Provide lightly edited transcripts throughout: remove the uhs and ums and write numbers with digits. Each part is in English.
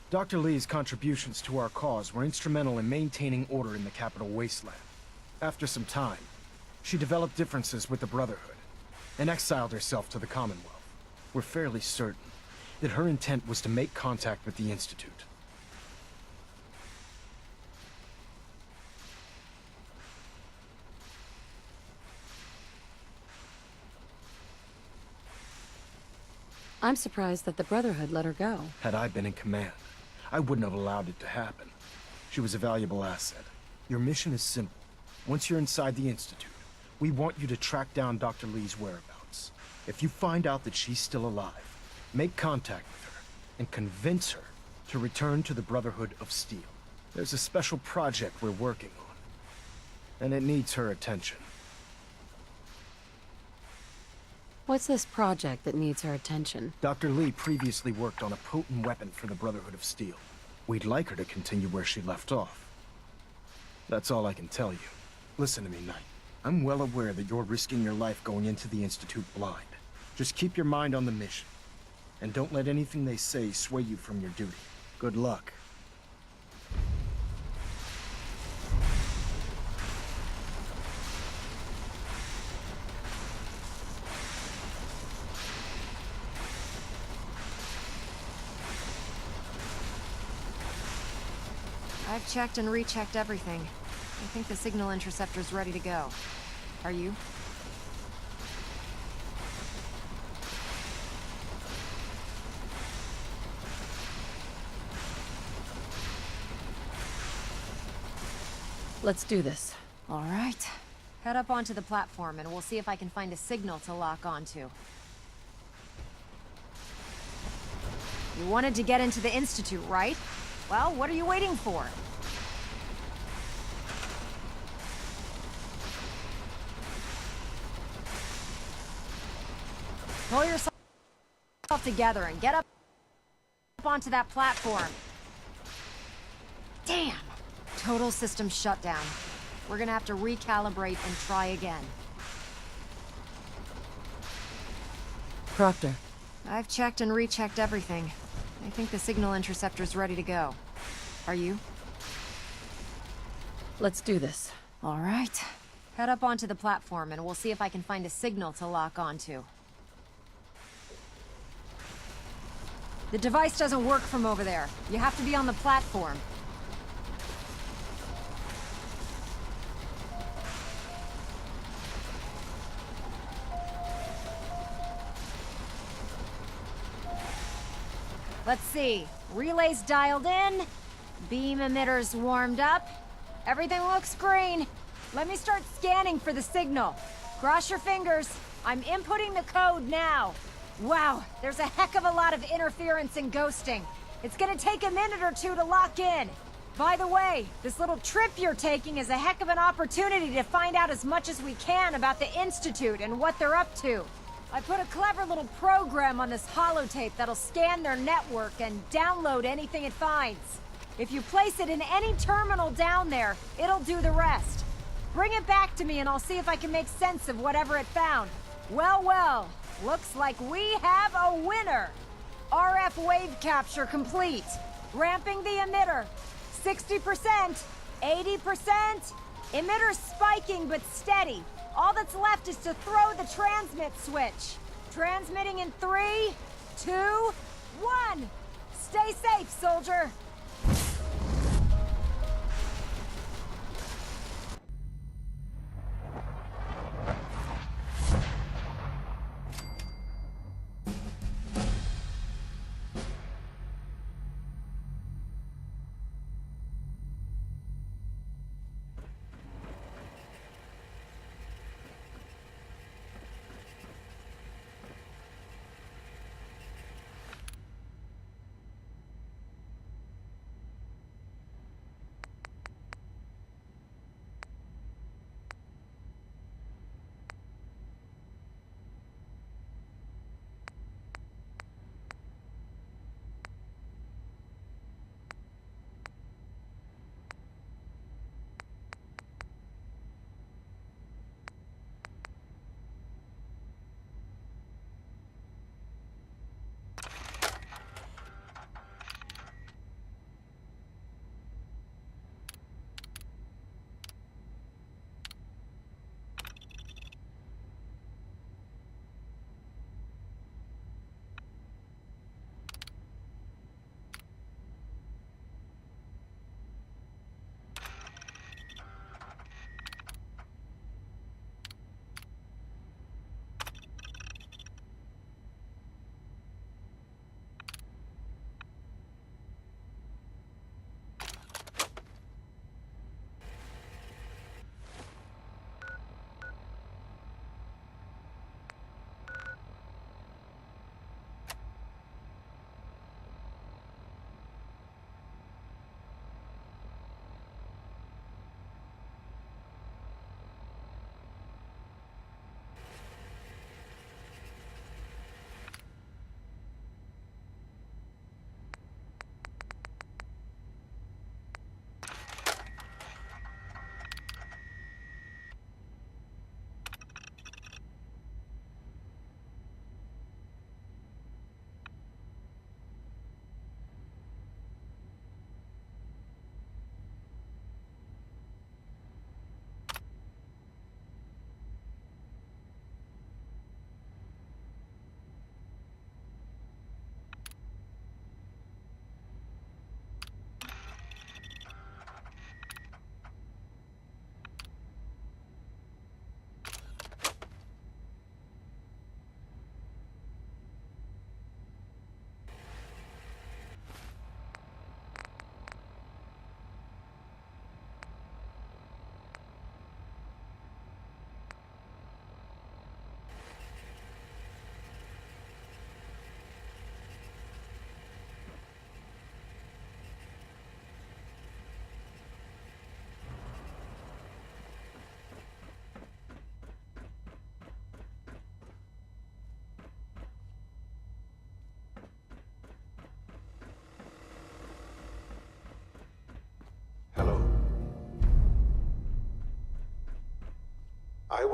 Dr. Lee's contributions to our cause were instrumental in maintaining order in the capital wasteland. After some time, she developed differences with the Brotherhood and exiled herself to the Commonwealth. We're fairly certain that her intent was to make contact with the Institute. I'm surprised that the Brotherhood let her go. Had I been in command, I wouldn't have allowed it to happen. She was a valuable asset. Your mission is simple. Once you're inside the Institute, we want you to track down Dr. Lee's whereabouts. If you find out that she's still alive, make contact with her and convince her to return to the Brotherhood of Steel. There's a special project we're working on, and it needs her attention. What's this project that needs her attention? Dr. Lee previously worked on a potent weapon for the Brotherhood of Steel. We'd like her to continue where she left off. That's all I can tell you. Listen to me, Knight. I'm well aware that you're risking your life going into the Institute blind. Just keep your mind on the mission. And don't let anything they say sway you from your duty. Good luck. I've checked and rechecked everything. I think the signal interceptor's ready to go. Are you? Let's do this. All right. Head up onto the platform and we'll see if I can find a signal to lock onto. You wanted to get into the Institute, right? Well, what are you waiting for? Pull yourself together and get up onto that platform. Damn! Total system shutdown. We're gonna have to recalibrate and try again. Proctor. I've checked and rechecked everything. I think the signal interceptor's ready to go. Are you? Let's do this. All right. Head up onto the platform and we'll see if I can find a signal to lock onto. The device doesn't work from over there. You have to be on the platform. Let's see. Relays dialed in. Beam emitters warmed up. Everything looks green. Let me start scanning for the signal. Cross your fingers. I'm inputting the code now. Wow, there's a heck of a lot of interference and ghosting. It's gonna take a minute or two to lock in. By the way, this little trip you're taking is a heck of an opportunity to find out as much as we can about the Institute and what they're up to. I put a clever little program on this holotape that'll scan their network and download anything it finds. If you place it in any terminal down there, it'll do the rest. Bring it back to me and I'll see if I can make sense of whatever it found. Well, well, looks like we have a winner. RF wave capture complete. Ramping the emitter. 60%, 80%. Emitter spiking but steady. All that's left is to throw the transmit switch. Transmitting in 3, 2, 1. Stay safe, soldier.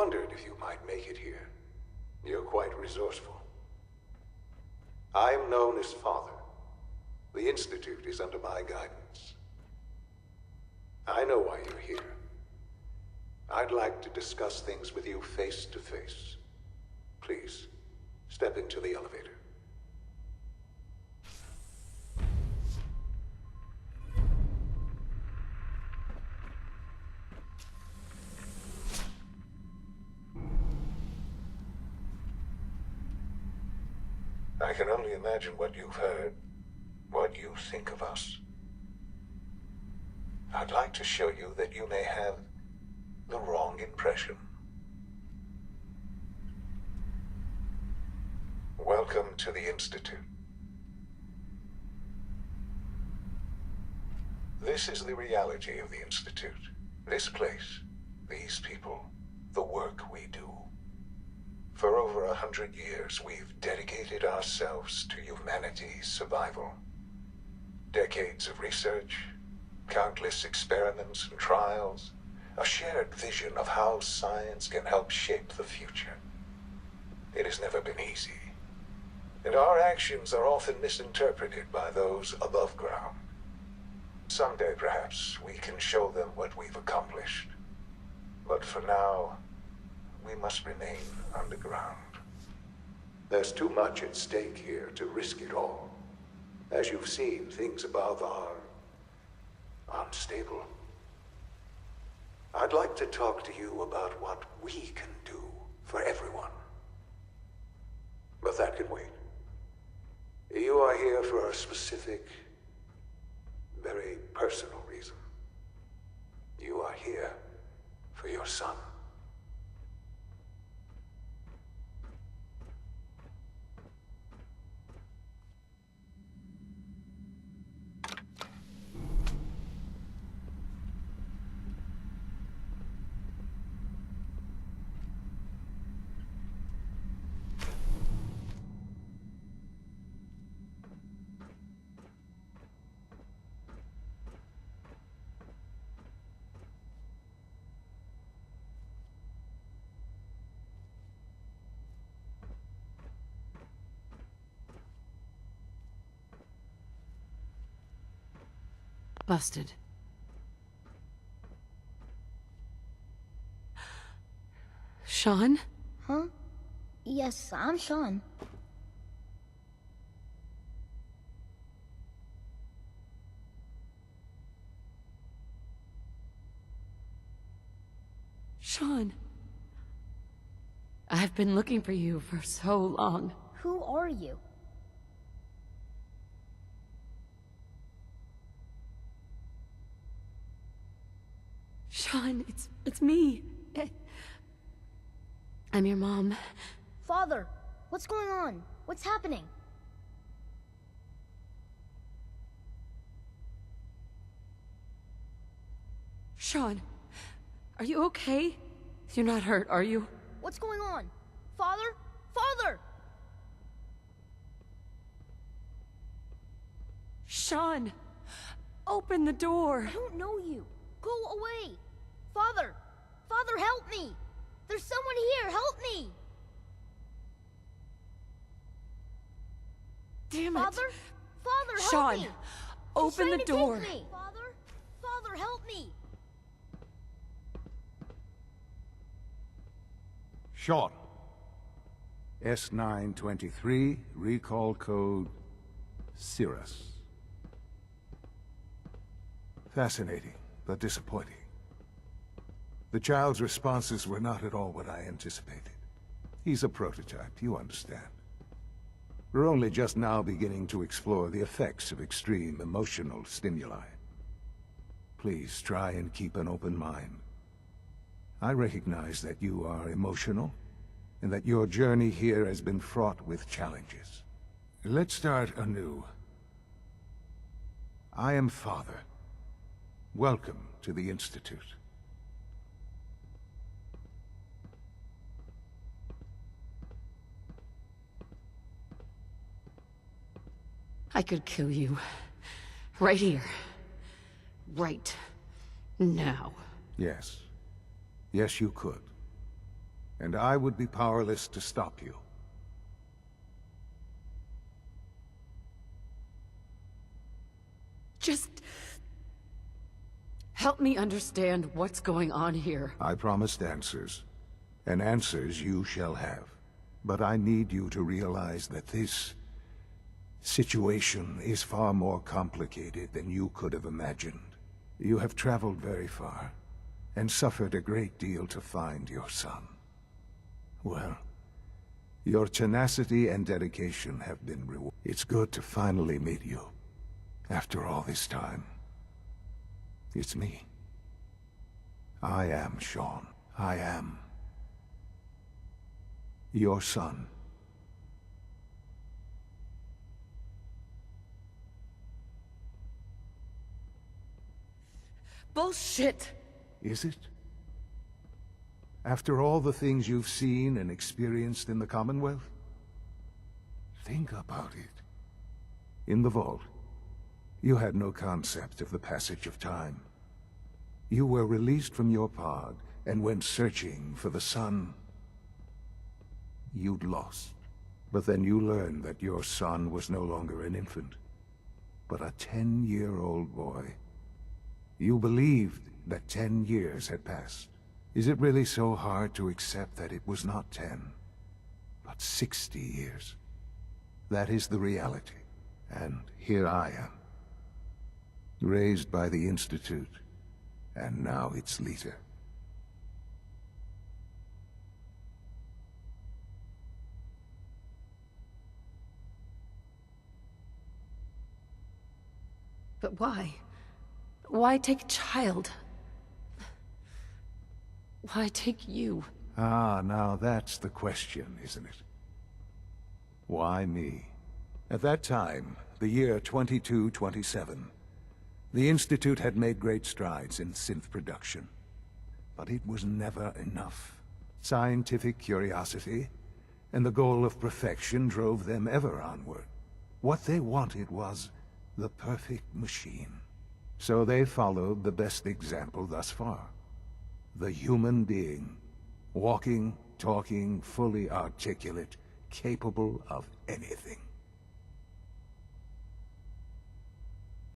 wondered if you might make it here. You're quite resourceful. I am known as Father. The Institute is under my guidance. I know why you're here. I'd like to discuss things with you face to face. Please, step into the elevator. I can only imagine what you've heard, what you think of us. I'd like to show you that you may have the wrong impression. Welcome to the Institute. This is the reality of the Institute. This place, these people, the work we do. For over 100 years, we've dedicated ourselves to humanity's survival. Decades of research, countless experiments and trials, a shared vision of how science can help shape the future. It has never been easy, and our actions are often misinterpreted by those above ground. Someday, perhaps, we can show them what we've accomplished. But for now, we must remain underground. There's too much at stake here to risk it all. As you've seen, things above are unstable. I'd like to talk to you about what we can do for everyone. But that can wait. You are here for a specific, very personal reason. You are here for your son. Busted. Sean? Huh? Yes, I'm Sean. Sean. I've been looking for you for so long. Who are you? Sean, it's me. I'm your mom. Father, what's going on? What's happening? Sean, are you okay? You're not hurt, are you? What's going on? Father? Father! Sean, open the door. I don't know you. Go away. Father! Father, help me! There's someone here! Help me! Damn it. Father? Father, help Sean, me! open He's the trying to door. take me. Father? Father, help me! Sean. S923, recall code Cirrus. Fascinating, but disappointing. The child's responses were not at all what I anticipated. He's a prototype, you understand. We're only just now beginning to explore the effects of extreme emotional stimuli. Please try and keep an open mind. I recognize that you are emotional, and that your journey here has been fraught with challenges. Let's start anew. I am Father. Welcome to the Institute. I could kill you. Right here. Right now. Yes. Yes, you could. and I would be powerless to stop you. Just... help me understand what's going on here. I promised answers, and answers you shall have. But I need you to realize that this situation is far more complicated than you could have imagined. You have traveled very far, and suffered a great deal to find your son. Well, your tenacity and dedication have been rewarded. It's good to finally meet you, after all this time. It's me. I am Shaun. I am your son. Bullshit! Is it? After all the things you've seen and experienced in the Commonwealth? Think about it. In the vault, you had no concept of the passage of time. You were released from your pod and went searching for the son you'd lost. But then you learned that your son was no longer an infant, but a 10-year-old boy. You believed that 10 years had passed. Is it really so hard to accept that it was not 10, but 60 years? That is the reality. And here I am, raised by the Institute, and now its leader. But why? Why take a child? Why take you? Ah, now that's the question, isn't it? Why me? At that time, the year 2227, the Institute had made great strides in synth production. But it was never enough. Scientific curiosity and the goal of perfection drove them ever onward. What they wanted was the perfect machine. So they followed the best example thus far. The human being. Walking, talking, fully articulate, capable of anything.